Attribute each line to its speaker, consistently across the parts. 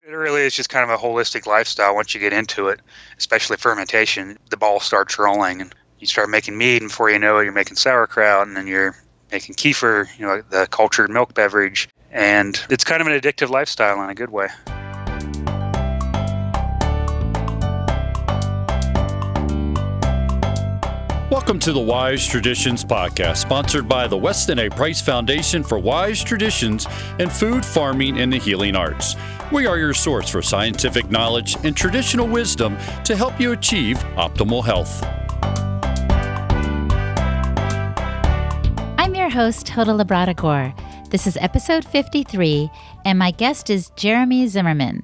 Speaker 1: It really is just kind of a holistic lifestyle. Once you get into it, especially fermentation, the ball starts rolling and you start making mead, and before you know it, you're making sauerkraut, and then you're making kefir, the cultured milk beverage. And it's kind of an addictive lifestyle in a good way.
Speaker 2: Welcome to the Wise Traditions Podcast, sponsored by the Weston A. Price Foundation for Wise Traditions in Food, Farming, and the Healing Arts. We are your source for scientific knowledge and traditional wisdom to help you achieve optimal health.
Speaker 3: I'm your host, Hoda Labrador. This is episode 53, and my guest is Jereme Zimmerman.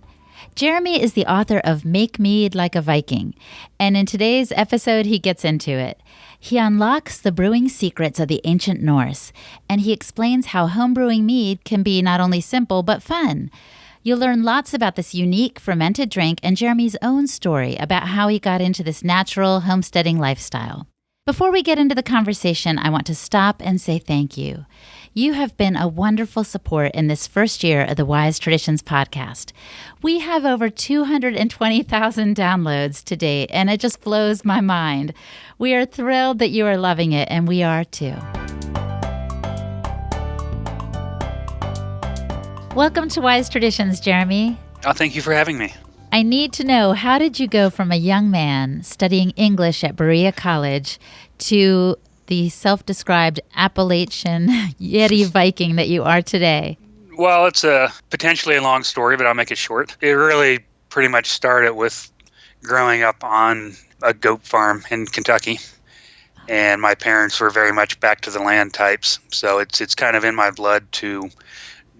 Speaker 3: Jereme is the author of Make Mead Like a Viking, and in today's episode, he gets into it. He unlocks the brewing secrets of the ancient Norse, and he explains how homebrewing mead can be not only simple, but fun. You'll learn lots about this unique fermented drink and Jereme's own story about how he got into this natural homesteading lifestyle. Before we get into the conversation, I want to stop and say thank you. You have been a wonderful support in this first year of the Wise Traditions podcast. We have over 220,000 downloads to date, and it just blows my mind. We are thrilled that you are loving it, and we are too. Welcome to Wise Traditions, Jereme.
Speaker 1: Oh, thank you for having me.
Speaker 3: I need to know, how did you go from a young man studying English at Berea College to the self-described Appalachian Yeti Viking that you are today?
Speaker 1: Well, it's potentially a long story, but I'll make it short. It really pretty much started with growing up on a goat farm in Kentucky. And my parents were very much back to the land types. So it's kind of in my blood to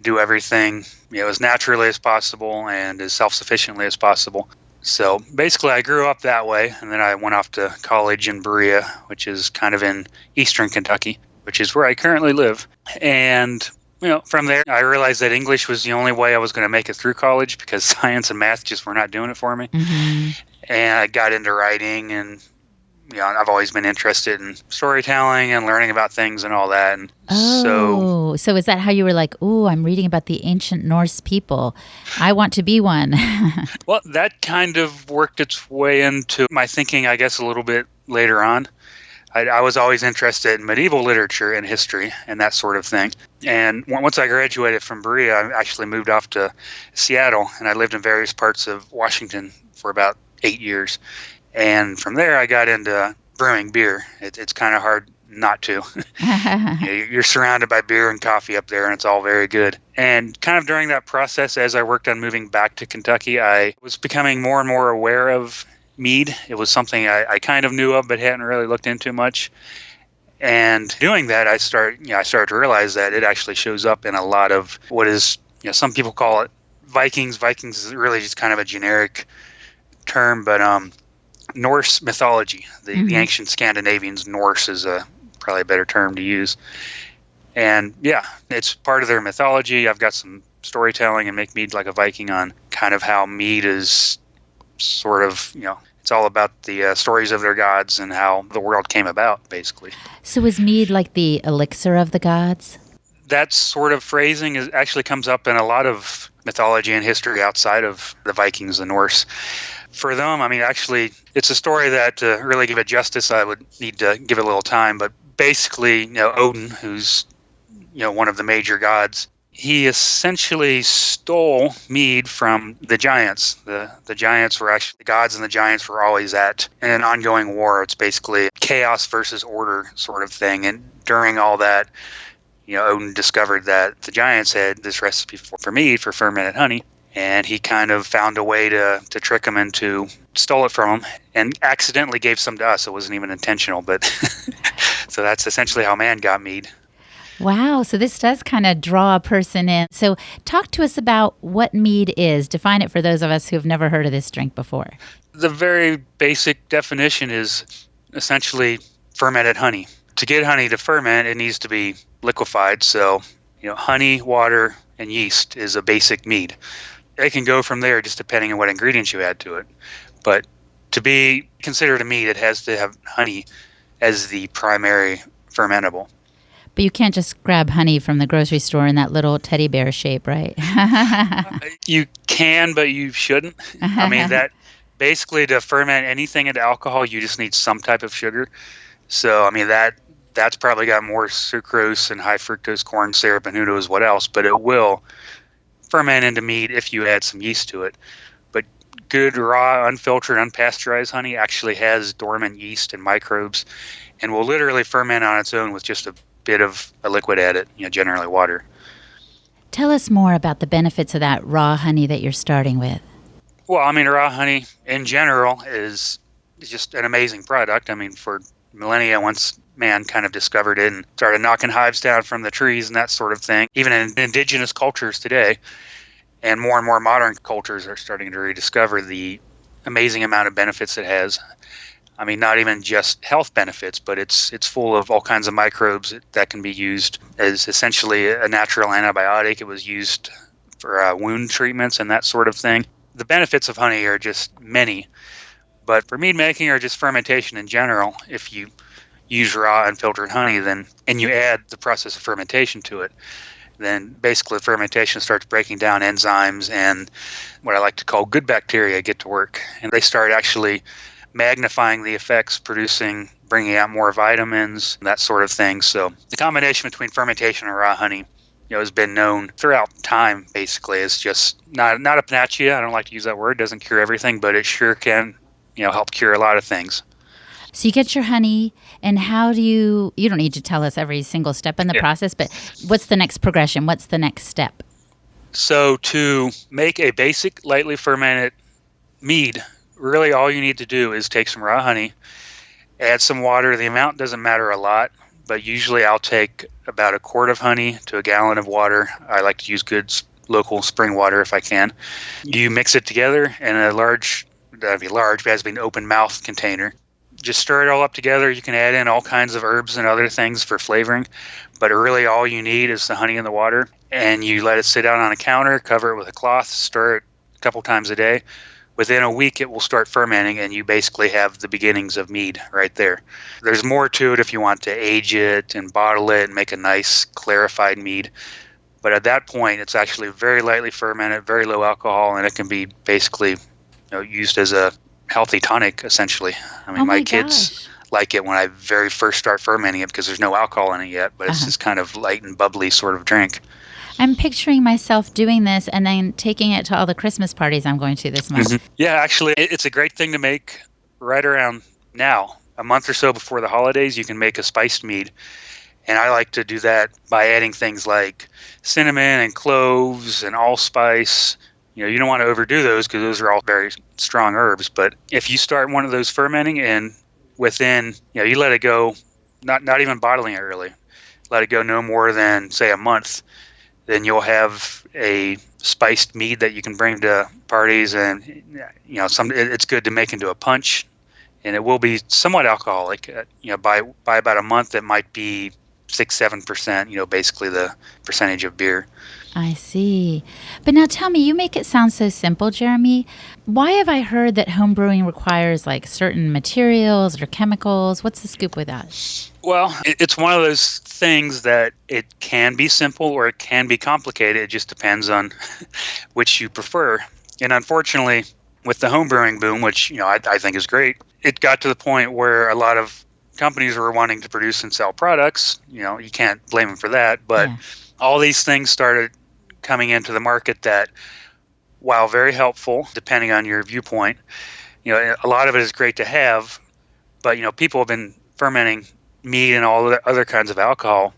Speaker 1: do everything as naturally as possible and as self-sufficiently as possible. So basically I grew up that way, and then I went off to college in Berea, which is kind of in eastern Kentucky, which is where I currently live. And from there I realized that English was the only way I was going to make it through college, because science and math just were not doing it for me.
Speaker 3: Mm-hmm.
Speaker 1: And I got into writing, and I've always been interested in storytelling and learning about things and all that. And
Speaker 3: so is that how you were like, ooh, I'm reading about the ancient Norse people. I want to be one.
Speaker 1: Well, that kind of worked its way into my thinking, I guess, a little bit later on. I was always interested in medieval literature and history and that sort of thing. And once I graduated from Berea, I actually moved off to Seattle, and I lived in various parts of Washington for about 8 years. And from there, I got into brewing beer. It's kind of hard not to. You're surrounded by beer and coffee up there, and it's all very good. And kind of during that process, as I worked on moving back to Kentucky, I was becoming more and more aware of mead. It was something I kind of knew of, but hadn't really looked into much. And doing that, I started to realize that it actually shows up in a lot of what is, some people call it Vikings. Vikings is really just kind of a generic term, but Norse mythology, the ancient Scandinavians. Norse is probably a better term to use. And yeah, it's part of their mythology. I've got some storytelling and Make Mead Like a Viking on kind of how mead is sort of, it's all about the stories of their gods and how the world came about, basically.
Speaker 3: So is mead like the elixir of the gods?
Speaker 1: That sort of phrasing actually comes up in a lot of mythology and history outside of the Vikings, the Norse. For them, actually, it's a story that to really give it justice, I would need to give it a little time. But basically, Odin, who's, one of the major gods, he essentially stole mead from the giants. The giants were actually, the gods and the giants were always in an ongoing war. It's basically chaos versus order sort of thing. And during all that, Odin discovered that the giants had this recipe for mead, for fermented honey. And he kind of found a way to trick them into, stole it from them, and accidentally gave some to us. It wasn't even intentional, but so that's essentially how man got mead.
Speaker 3: Wow. So this does kind of draw a person in. So talk to us about what mead is. Define it for those of us who have never heard of this drink before.
Speaker 1: The very basic definition is essentially fermented honey. To get honey to ferment, it needs to be liquefied. So, honey, water, and yeast is a basic mead. It can go from there just depending on what ingredients you add to it. But to be considered a mead, it has to have honey as the primary fermentable.
Speaker 3: But you can't just grab honey from the grocery store in that little teddy bear shape, right?
Speaker 1: You can, but you shouldn't. I mean, that basically to ferment anything into alcohol, you just need some type of sugar. So, I mean, that's probably got more sucrose and high fructose corn syrup and who knows what else, but it will ferment into mead if you add some yeast to it. But good, raw, unfiltered, unpasteurized honey actually has dormant yeast and microbes and will literally ferment on its own with just a bit of a liquid added, generally water.
Speaker 3: Tell us more about the benefits of that raw honey that you're starting with.
Speaker 1: Well, I mean, raw honey in general is just an amazing product. I mean, for millennia, once man kind of discovered it and started knocking hives down from the trees and that sort of thing, even in indigenous cultures today, and more modern cultures are starting to rediscover the amazing amount of benefits it has. I mean, not even just health benefits, but it's full of all kinds of microbes that can be used as essentially a natural antibiotic. It was used for wound treatments and that sort of thing. The benefits of honey are just many, but for mead making or just fermentation in general, if you use raw unfiltered honey and you add the process of fermentation to it, then basically fermentation starts breaking down enzymes and what I like to call good bacteria get to work. And they start actually magnifying the effects, bringing out more vitamins, that sort of thing. So the combination between fermentation and raw honey, has been known throughout time, basically. It's just not a panacea. I don't like to use that word. It doesn't cure everything, but it sure can, help cure a lot of things.
Speaker 3: So you get your honey, and how do you don't need to tell us every single step in the process, but what's the next progression? What's the next step?
Speaker 1: So to make a basic lightly fermented mead, really all you need to do is take some raw honey, add some water. The amount doesn't matter a lot, but usually I'll take about a quart of honey to a gallon of water. I like to use good local spring water if I can. You mix it together in a that'd be large, but it has to be an open mouth container. Just stir it all up together. You can add in all kinds of herbs and other things for flavoring, but really all you need is the honey and the water, and you let it sit out on a counter, cover it with a cloth, stir it a couple times a day. Within a week, it will start fermenting, and you basically have the beginnings of mead right there. There's more to it if you want to age it and bottle it and make a nice clarified mead. But at that point, it's actually very lightly fermented, very low alcohol, and it can be basically used as a healthy tonic, essentially. I mean, my kids like it when I very first start fermenting it because there's no alcohol in it yet, but it's this kind of light and bubbly sort of drink.
Speaker 3: I'm picturing myself doing this and then taking it to all the Christmas parties I'm going to this month.
Speaker 1: Mm-hmm. Yeah, actually, it's a great thing to make right around now. A month or so before the holidays, you can make a spiced mead. And I like to do that by adding things like cinnamon and cloves and allspice. You don't want to overdo those because those are all very strong herbs. But if you start one of those fermenting and within, you let it go, not even bottling it really, let it go no more than, say, a month, then you'll have a spiced mead that you can bring to parties, and it's good to make into a punch, and it will be somewhat alcoholic. By about a month, it might be 6-7%. Basically the percentage of beer.
Speaker 3: I see. But now tell me, you make it sound so simple, Jereme. Why have I heard that home brewing requires like certain materials or chemicals? What's the scoop with that?
Speaker 1: Well, it's one of those things that it can be simple or it can be complicated. It just depends on which you prefer. And unfortunately, with the home brewing boom, which I think is great, it got to the point where a lot of companies were wanting to produce and sell products. You can't blame them for that, but all these things started coming into the market that, while very helpful, depending on your viewpoint, a lot of it is great to have, but people have been fermenting mead and all the other kinds of alcohol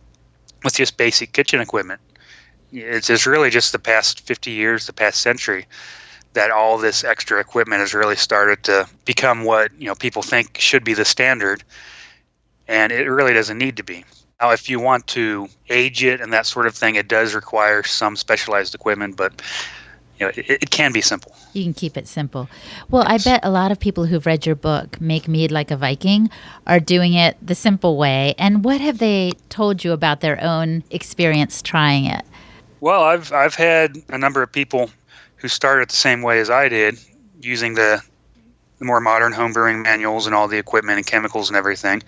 Speaker 1: with just basic kitchen equipment. It's really just the past 50 years, the past century, that all this extra equipment has really started to become what people think should be the standard, and it really doesn't need to be. Now, if you want to age it and that sort of thing, it does require some specialized equipment, but it can be simple.
Speaker 3: You can keep it simple. Well, I bet a lot of people who've read your book, Make Mead Like a Viking, are doing it the simple way. And what have they told you about their own experience trying it?
Speaker 1: Well, I've had a number of people who started the same way as I did, using the more modern home brewing manuals and all the equipment and chemicals and everything,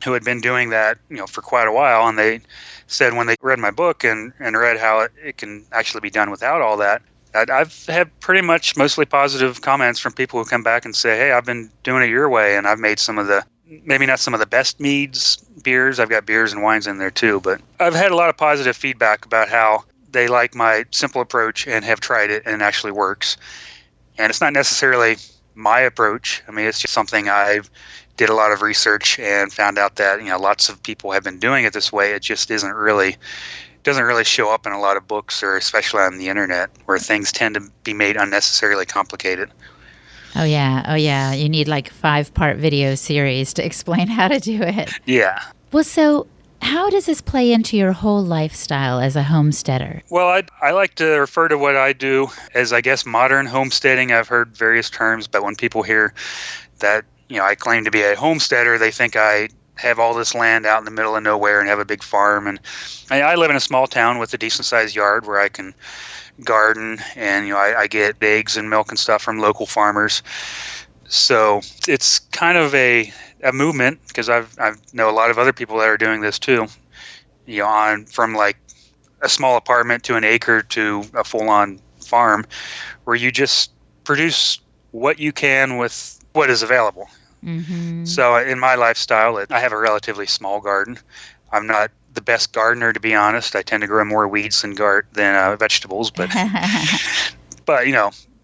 Speaker 1: who had been doing that, for quite a while. And they said when they read my book and read how it can actually be done without all that, I've had pretty much mostly positive comments from people who come back and say, hey, I've been doing it your way, and I've made some of the, maybe not some of the best meads, beers. I've got beers and wines in there too, but I've had a lot of positive feedback about how they like my simple approach and have tried it and it actually works. And it's not necessarily my approach. I mean, it's just something I did a lot of research and found out that, lots of people have been doing it this way. It just doesn't really show up in a lot of books, or especially on the internet, where things tend to be made unnecessarily complicated.
Speaker 3: Oh yeah. You need like 5-part video series to explain how to do it.
Speaker 1: Yeah.
Speaker 3: Well, so how does this play into your whole lifestyle as a homesteader?
Speaker 1: Well, I like to refer to what I do as, I guess, modern homesteading. I've heard various terms, but when people hear that, I claim to be a homesteader, they think I have all this land out in the middle of nowhere and have a big farm. And I live in a small town with a decent-sized yard where I can garden, and I get eggs and milk and stuff from local farmers. So it's kind of a movement, because I know a lot of other people that are doing this too. From like a small apartment to an acre to a full-on farm, where you just produce what you can with what is available. Mm-hmm. So in my lifestyle, I have a relatively small garden. I'm not the best gardener, to be honest. I tend to grow more weeds than vegetables. But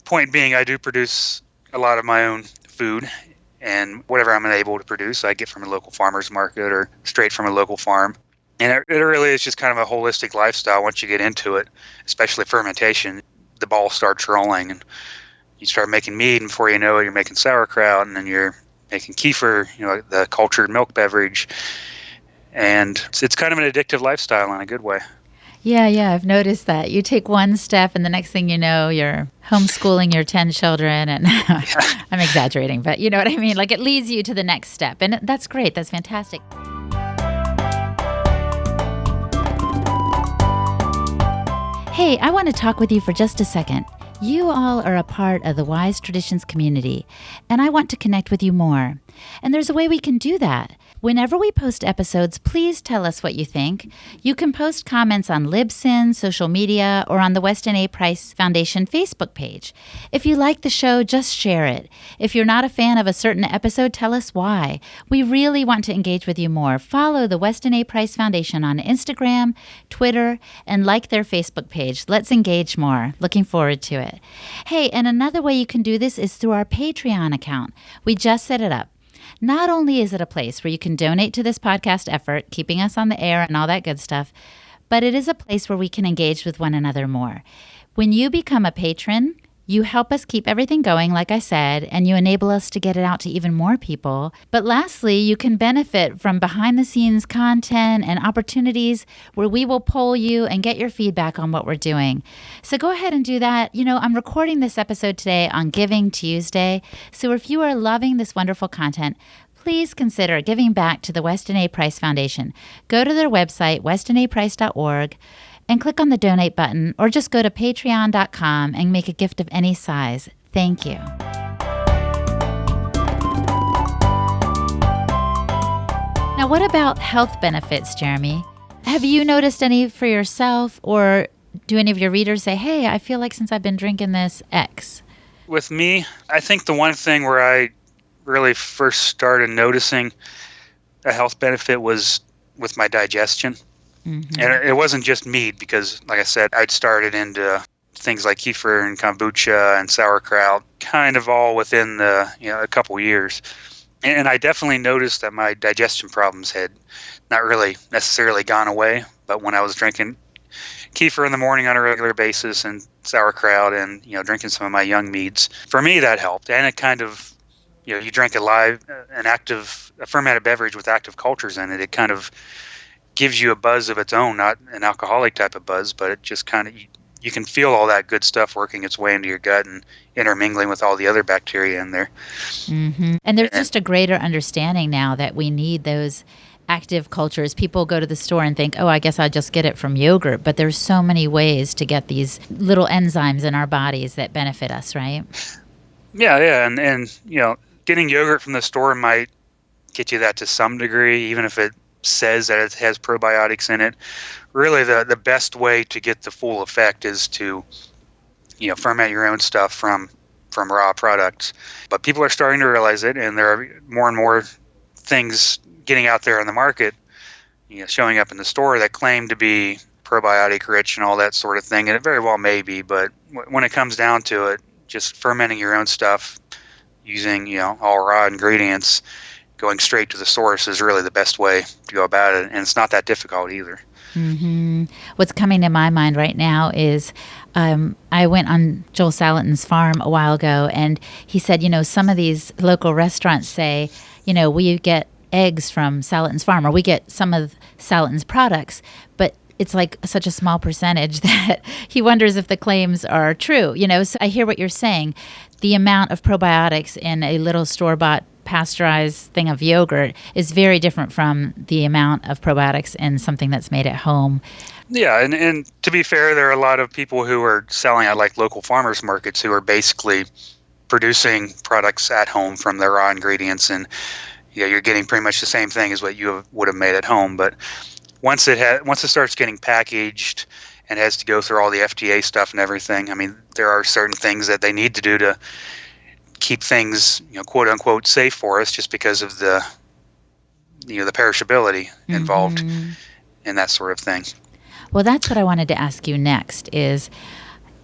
Speaker 1: point being, I do produce a lot of my own food, and whatever I'm able to produce, I get from a local farmer's market or straight from a local farm. And it really is just kind of a holistic lifestyle. Once you get into it, especially fermentation, the ball starts rolling, and you start making mead, and before you know it, you're making sauerkraut, and then you're making kefir, the cultured milk beverage. And it's kind of an addictive lifestyle in a good way.
Speaker 3: Yeah, I've noticed that. You take one step and the next thing you know, you're homeschooling your 10 children. And I'm exaggerating, but you know what I mean? Like, it leads you to the next step. And that's great. That's fantastic. Hey, I want to talk with you for just a second. You all are a part of the Wise Traditions community, and I want to connect with you more. And there's a way we can do that. Whenever we post episodes, please tell us what you think. You can post comments on Libsyn, social media, or on the Weston A. Price Foundation Facebook page. If you like the show, just share it. If you're not a fan of a certain episode, tell us why. We really want to engage with you more. Follow the Weston A. Price Foundation on Instagram, Twitter, and like their Facebook page. Let's engage more. Looking forward to it. Hey, and another way you can do this is through our Patreon account. We just set it up. Not only is it a place where you can donate to this podcast effort, keeping us on the air and all that good stuff, but it is a place where we can engage with one another more. When you become a patron, you help us keep everything going, like I said, and you enable us to get it out to even more people. But lastly, you can benefit from behind-the-scenes content and opportunities where we will poll you and get your feedback on what we're doing. So go ahead and do that. I'm recording this episode today on Giving Tuesday. So if you are loving this wonderful content, please consider giving back to the Weston A. Price Foundation. Go to their website, westonaprice.org, and click on the donate button, or just go to patreon.com and make a gift of any size. Thank you. Now, what about health benefits, Jereme? Have you noticed any for yourself, or do any of your readers say, hey, I feel like since I've been drinking this X?
Speaker 1: With me, I think the one thing where I really first started noticing a health benefit was with my digestion. Mm-hmm. And it wasn't just mead, because, like I said, I'd started into things like kefir and kombucha and sauerkraut, kind of all within a couple years. And I definitely noticed that my digestion problems had not really necessarily gone away. But when I was drinking kefir in the morning on a regular basis and sauerkraut and, drinking some of my young meads, for me that helped. And it kind of, you drink a fermented beverage with active cultures in it, it kind of gives you a buzz of its own, not an alcoholic type of buzz, but it just kind of, you can feel all that good stuff working its way into your gut and intermingling with all the other bacteria in there.
Speaker 3: Mm-hmm. And there's just a greater understanding now that we need those active cultures. People go to the store and think, oh, I guess I just get it from yogurt, but there's so many ways to get these little enzymes in our bodies that benefit us, right?
Speaker 1: Yeah, and getting yogurt from the store might get you that to some degree, even if it says that it has probiotics in it. Really, the best way to get the full effect is to, ferment your own stuff from raw products. But people are starting to realize it, and there are more and more things getting out there in the market, showing up in the store that claim to be probiotic rich and all that sort of thing. And it very well may be, but when it comes down to it, just fermenting your own stuff using, all raw ingredients, going straight to the source is really the best way to go about it. And it's not that difficult either.
Speaker 3: Mm-hmm. What's coming to my mind right now is I went on Joel Salatin's farm a while ago, and he said, some of these local restaurants say, we get eggs from Salatin's farm, or we get some of Salatin's products, but it's like such a small percentage that he wonders if the claims are true. So I hear what you're saying. The amount of probiotics in a little store-bought pasteurized thing of yogurt is very different from the amount of probiotics in something that's made at home.
Speaker 1: Yeah, and to be fair, there are a lot of people who are selling at like local farmers markets who are basically producing products at home from their raw ingredients, and you're getting pretty much the same thing as what you would have made at home. But once it starts getting packaged and has to go through all the FDA stuff and everything, I mean, there are certain things that they need to do to keep things, quote unquote, safe for us, just because of the perishability involved in that sort of thing.
Speaker 3: Well, that's what I wanted to ask you next is,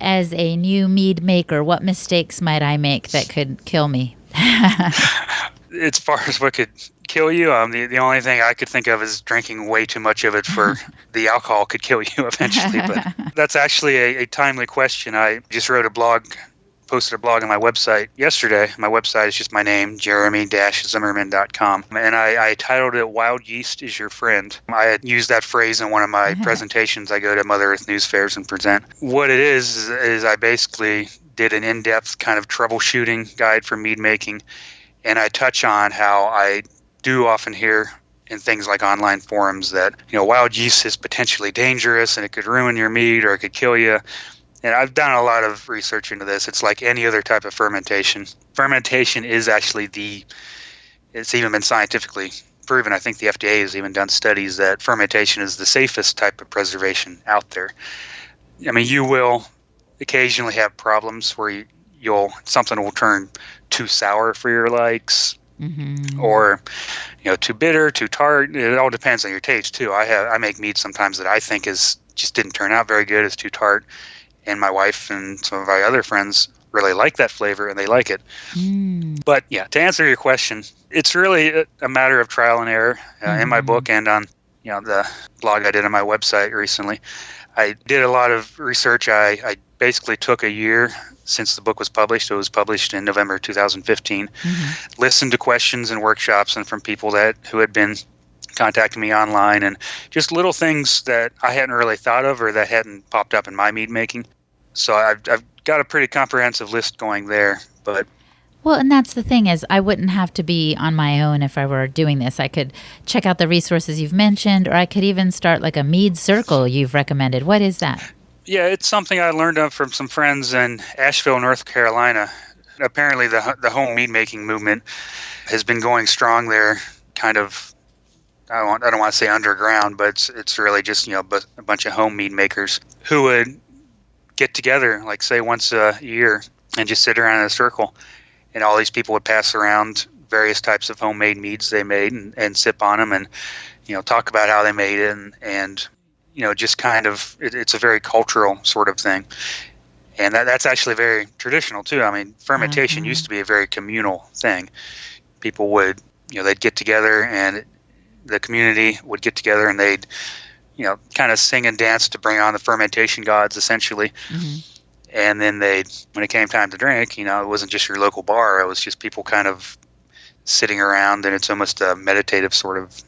Speaker 3: as a new mead maker, what mistakes might I make that could kill me?
Speaker 1: As far as what could kill you, the only thing I could think of is drinking way too much of it for the alcohol could kill you eventually. But that's actually a timely question. I just posted a blog on my website yesterday. My website is just my name, Jereme-Zimmerman.com. And I titled it, Wild Yeast is Your Friend. I had used that phrase in one of my presentations. I go to Mother Earth News Fairs and present. What it is I basically did an in-depth kind of troubleshooting guide for mead making. And I touch on how I do often hear in things like online forums that, wild yeast is potentially dangerous and it could ruin your mead or it could kill you. And I've done a lot of research into this. It's like any other type of fermentation. Fermentation is actually it's even been scientifically proven. I think the FDA has even done studies that fermentation is the safest type of preservation out there. I mean, you will occasionally have problems where something will turn too sour for your likes, or too bitter, too tart. It all depends on your taste too. I make mead sometimes that I think just didn't turn out very good. It's too tart. And my wife and some of my other friends really like that flavor, and they like it. But yeah, to answer your question, it's really a matter of trial and error. In my book and on the blog I did on my website recently, I did a lot of research. I basically took a year since the book was published. It was published in November 2015. Listened to questions and workshops and from people who had been contacting me online, and just little things that I hadn't really thought of or that hadn't popped up in my mead making. So I've got a pretty comprehensive list going there. But
Speaker 3: well, and that's the thing is I wouldn't have to be on my own if I were doing this. I could check out the resources you've mentioned, or I could even start like a mead circle you've recommended. What is that? Yeah,
Speaker 1: it's something I learned of from some friends in Asheville, North Carolina. Apparently the home mead making movement has been going strong there, kind of. I don't want to say underground, but it's really just a bunch of home mead makers who would get together, like say once a year, and just sit around in a circle, and all these people would pass around various types of homemade meads they made and sip on them, and talk about how they made it, and just kind of it's a very cultural sort of thing, and that's actually very traditional too. I mean, fermentation used to be a very communal thing. People would they'd get together, and the community would get together, and they'd, kind of sing and dance to bring on the fermentation gods, essentially. And then when it came time to drink, it wasn't just your local bar. It was just people kind of sitting around, and it's almost a meditative sort of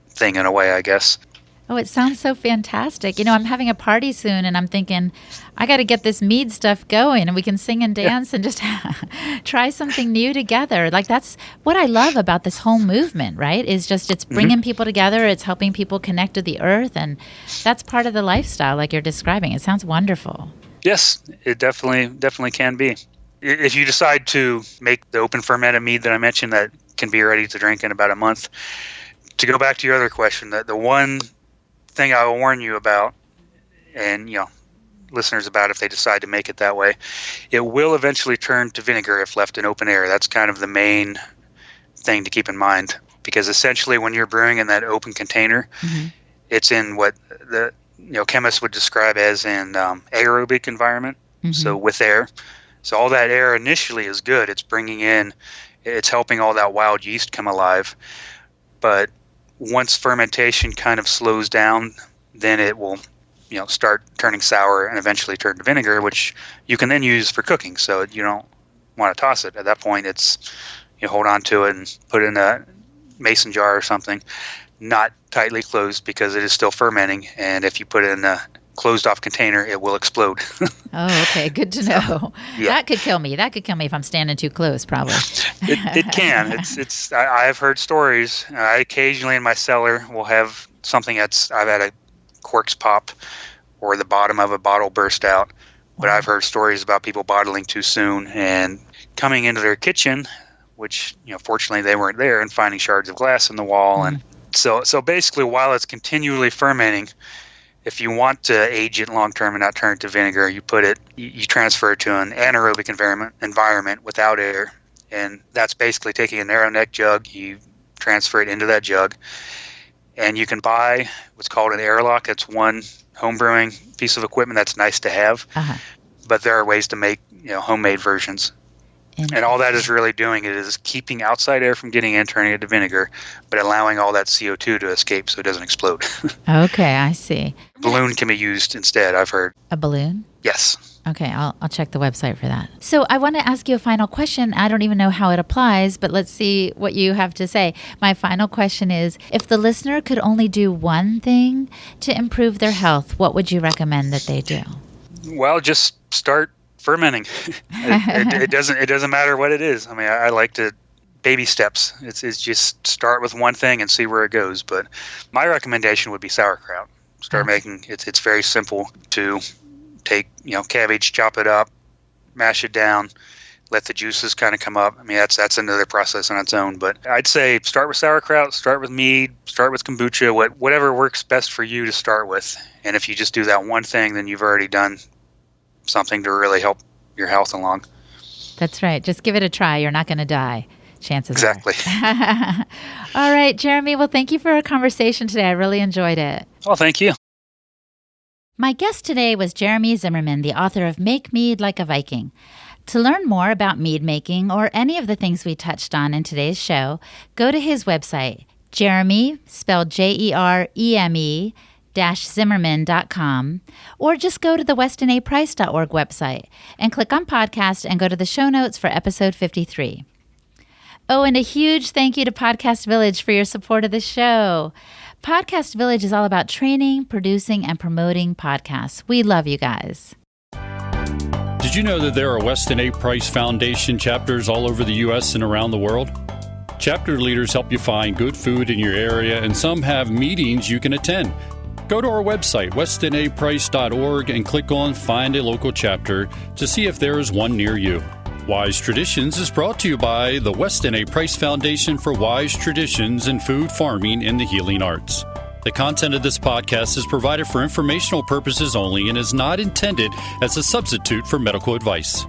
Speaker 1: thing in a way, I guess.
Speaker 3: Oh, it sounds so fantastic. I'm having a party soon, and I'm thinking, I got to get this mead stuff going, and we can sing and dance and just try something new together. Like, that's what I love about this whole movement, right? Is just it's bringing people together. It's helping people connect to the earth, and that's part of the lifestyle like you're describing. It sounds wonderful.
Speaker 1: Yes, it definitely can be. if you decide to make the open fermented mead that I mentioned, that can be ready to drink in about a month. To go back to your other question, the one thing I will warn you about, and listeners about if they decide to make it that way, it will eventually turn to vinegar if left in open air. That's kind of the main thing to keep in mind, because essentially when you're brewing in that open container, it's in what the chemists would describe as an aerobic environment, so with air. So all that air initially is good. It's helping all that wild yeast come alive. But once fermentation kind of slows down, then it will start turning sour and eventually turn to vinegar, which you can then use for cooking. So you don't want to toss it. At that point, you hold on to it and put it in a mason jar or something, not tightly closed, because it is still fermenting. And if you put it in a closed off container, it will explode.
Speaker 3: Oh, okay. Good to know.
Speaker 1: Yeah.
Speaker 3: That could kill me. That could kill me if I'm standing too close, probably.
Speaker 1: It can. I've heard stories. I occasionally in my cellar will have something I've had a corks pop or the bottom of a bottle burst out. But I've heard stories about people bottling too soon and coming into their kitchen, which, fortunately they weren't there, and finding shards of glass in the wall. And so basically, while it's continually fermenting, if you want to age it long term and not turn it to vinegar, you transfer it to an anaerobic environment without air. And that's basically taking a narrow neck jug, you transfer it into that jug, and you can buy what's called an airlock. It's one home brewing piece of equipment that's nice to have. But there are ways to make homemade versions. And all that is really doing is keeping outside air from getting in, turning it to vinegar, but allowing all that CO2 to escape so it doesn't explode.
Speaker 3: Okay, I see.
Speaker 1: A balloon can be used instead, I've heard.
Speaker 3: A balloon?
Speaker 1: Yes.
Speaker 3: Okay, I'll check the website for that. So I want to ask you a final question. I don't even know how it applies, but let's see what you have to say. My final question is, if the listener could only do one thing to improve their health, what would you recommend that they do?
Speaker 1: Well, just start fermenting. It doesn't matter what it is. I mean, I like to baby steps. It's just start with one thing and see where it goes. But my recommendation would be sauerkraut. Start making it's very simple to take cabbage, chop it up, mash it down, let the juices kind of come up. I mean, that's another process on its own. But I'd say start with sauerkraut, start with mead, start with kombucha, whatever works best for you to start with. And if you just do that one thing, then you've already done something to really help your health along.
Speaker 3: That's right. Just give it a try. You're not going to die. Chances are.
Speaker 1: Exactly.
Speaker 3: All right, Jereme. Well, thank you for our conversation today. I really enjoyed it.
Speaker 1: Oh, thank you.
Speaker 3: My guest today was Jereme Zimmerman, the author of Make Mead Like a Viking. To learn more about mead making or any of the things we touched on in today's show, go to his website, Jereme, spelled Jereme, Zimmerman.com, or just go to the westinaprice.org website and click on podcast and go to the show notes for episode 53. Oh, and a huge thank you to Podcast Village for your support of the show. Podcast Village is all about training, producing, and promoting podcasts. We love you guys.
Speaker 2: Did you know that there are Weston A. Price Foundation chapters all over the U.S. and around the world? Chapter leaders help you find good food in your area, and some have meetings you can attend. Go to our website, westinaprice.org, and click on Find a Local Chapter to see if there is one near you. Wise Traditions is brought to you by the Weston A. Price Foundation for Wise Traditions in Food, Farming, and the Healing Arts. The content of this podcast is provided for informational purposes only and is not intended as a substitute for medical advice.